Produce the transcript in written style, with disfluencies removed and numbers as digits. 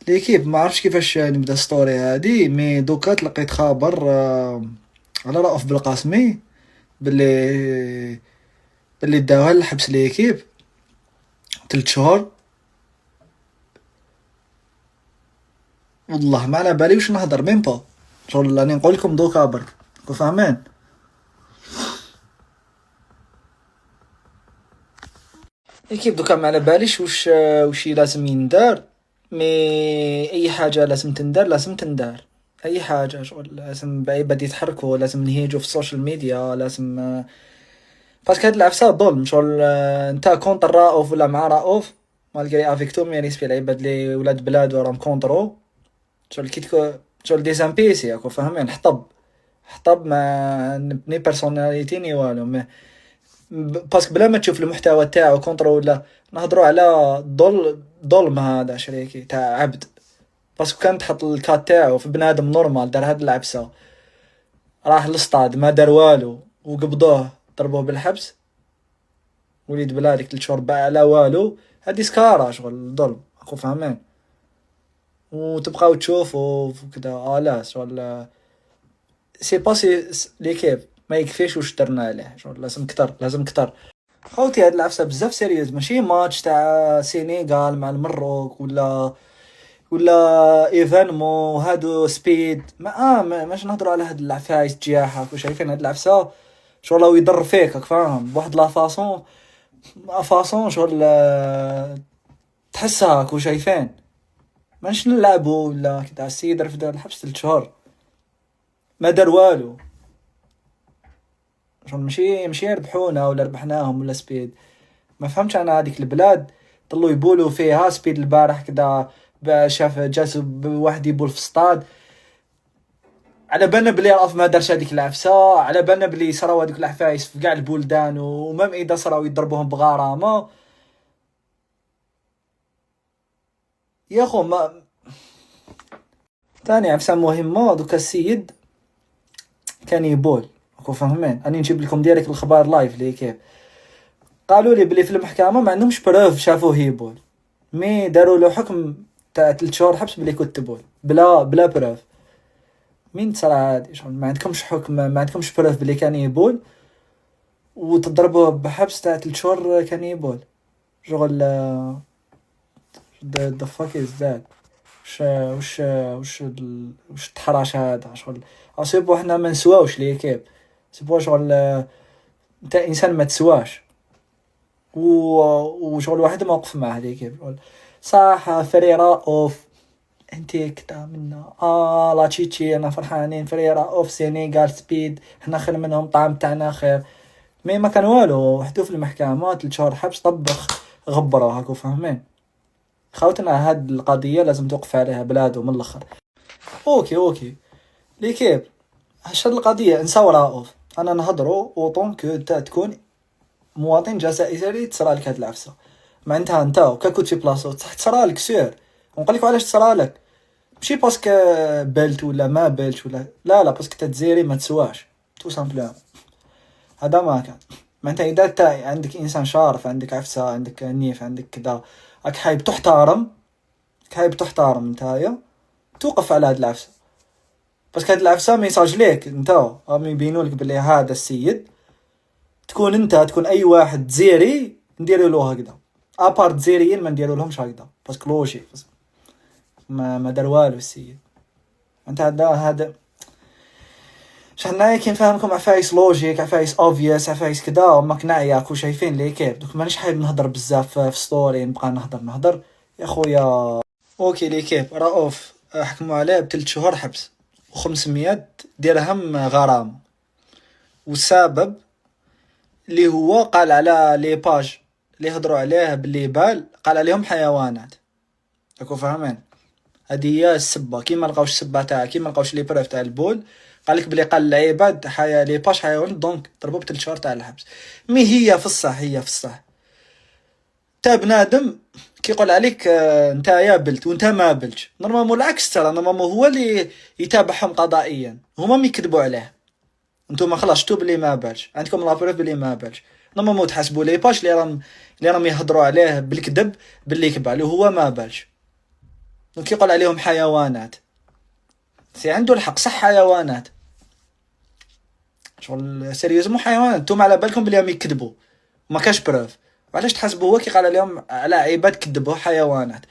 ليكيب ما عرفتش كيفاش نبدا ستوري هادي، مي دوكا لقيت خبر على رأف بالقاسمي باللي داوها للحبس ليكيب 3 شهور. والله ما على بالي واش نهضر ميم با، شغل راني نقول لكم دوكا برك راكم فاهمين. ليكيب دوكا ما على باليش واش لازم يندار، مي اي حاجه لازم تندار لازم تندار. اي حاجه شغل لازم بعيباد يتحركوا، لازم نهيجوا في السوشيال ميديا، لازم باسكو هاد العفسه ظلم شغل. نتا كونتر رؤوف ولا مع رؤوف مالغري افيك تو مي ريسبي العباد لي ولاد بلاد وراهم كونترو شغل كي تكون شغل دي زامبيسي راكم فاهمين. حطب ما نبني بيرسوناليتي ني والو باسكو بلا ما تشوف المحتوى تاعو كونترو ولا نهضروا على ظلم هذا شريكي تاع عبد. باسكو كان تحط الكات تاعو في بنادم نورمال دار هاد العبسه، راح للصطاد ما دار والو وقبضوه ضربوه بالحبس، وليد بلادك 3 شهور باع على والو. هادي سكارة شغل ظلم راكم فاهمين. وتبقاو تشوفوا وكذا لا شغل سي باسي ليكيب ما يكفيش واش درنا عليه، شغل لازم كتر لازم كتر. خوتي هاد العفسه بزاف سيريوز، ماشي ماتش تاع سينيغال مع المروك ولا ايفينمون هادو سبيد ماش نهضروا على هاد العفايس جياحه. كون شايفين هاد العفسه شغل راهو يضر فيك راك فاهم بواحد لا فاصون شغل تحسها. كون شايفين ماش نلعبوا ولا كدا. السيد رفد الحبس 3 شهور ما دار والو، شغل ماشي يربحونا ولا ربحناهم ولا سبيد. ما فهمتش انا هذيك البلاد طلوا يبولوا فيها سبيد البارح كدا شاف جالس بواحد يبول في الصطاد، على بالنا بلي رأف ما دارش هذيك العفسه، على بالنا بلي صراو هذوك العفايس في كاع البلدان ومام اذا صراو يضربوهم بغرامه. يا خو ما ثاني عفسه مهمه دوكا السيد كان يبول راكم فاهمين. راني نجيب لكم ديريكت الخبر لايف لي كيف قالوا لي بلي في المحكمه ما عندهمش بروف شافوه يبول، مي داروا له حكم تاع 3 شهور حبس بلي كنت تبول بلا بروف. مين تصرا هادي شغل ما عندكمش حكم، ما عندكمش بروف بلي كان يبول وتضربوه بحبس تاع 3 شهور كان يبول. شغل the fuck is that؟ وش التحراش هذا شغل. سيبو حنا ما نسواوش ليه كيف سيبو شغل انت انسان ما تسواش وشغل واحد موقف معاه ليه كيف صح. فريرا اوف انت كتا منا لا تشيتشي انا فرحانين فريرا اوف سينيغال سبيد حنا خير منهم طعم تاعنا خير. مي ما كان والو وحدو في المحكمة 3 شهور حبس طبخ غبروا هاكو فاهمين. خوتنا هاد القضية لازم توقف عليها بلادو من الاخر. اوكي لي كيف هاد القضية نساو رؤوف انا نهضروا وطونك تكون مواطن جزائري تصرالك هاد العفسة معناتها انت كنت في بلاصتو تصرالك سير ونقولك علاش تصرالك. ماشي باسكو بلت ولا ما بلتش ولا لا باسكو تتزيري ما تسواش تو سامبلومون. هذا ما كان معناتها اذا انت عندك انسان شارف عندك عفسه عندك نيف عندك كذا راك حايب تحترم نتايا توقف على هاد العفسه. باسكو هاد العفسه ميساج ليك انت راهم يبينولك بلي هذا السيد تكون اي واحد جزيري نديروا له هكذا ابارت جزيريين ما نديروا لهمش هكذا باسكو لوجي ما دار والو السيد. انت هذا شحال كي نفهمكم عفايس لوجيك عفايس اوفيس عفايس كدا ماك نعياك وشايفين لي كيف دوك مانيش حايب نهضر بزاف في ستوري نبقى نهضر يا خويا. اوكي لي كيف رؤوف حكموا عليه ب3 شهور حبس و500 درهم غرامه، والسبب اللي هو قال على لي باج اللي هضروا عليه باللي قال عليهم حيوانات راكو فاهمين. هذه هي السبه كيما لقاوش السبه تاع كيما لقاوش لي بروف تاع البول قالك بلي قال العباد لي باش حيوان دونك ضربوا ب3 شهور تاع الحبس. مي هي في الصح تا بنادم كيقول عليك نتايا بلت وانت ما بلتش نورمالمون العكس ترى نورمالمون هو اللي يتابعهم قضائيا هما ما يكذبوا عليه. نتوما خلاص شتو بلي ما بالش عندكم لابروف بلي ما بالش نورمالمون تحاسبوا لي باش اللي راهم يهضروا عليه بالكذب باللي كبالو هو ما بالش. دونك يقول عليهم حيوانات. سي عنده الحق، صح حيوانات، شغل سيريوزمو حيوانات. نتوما على بالكم بلي راهم يكذبوا، ما كاش بروف، وعلاش تحسبوا هو كي قال عليهم على عباد كذبوا حيوانات؟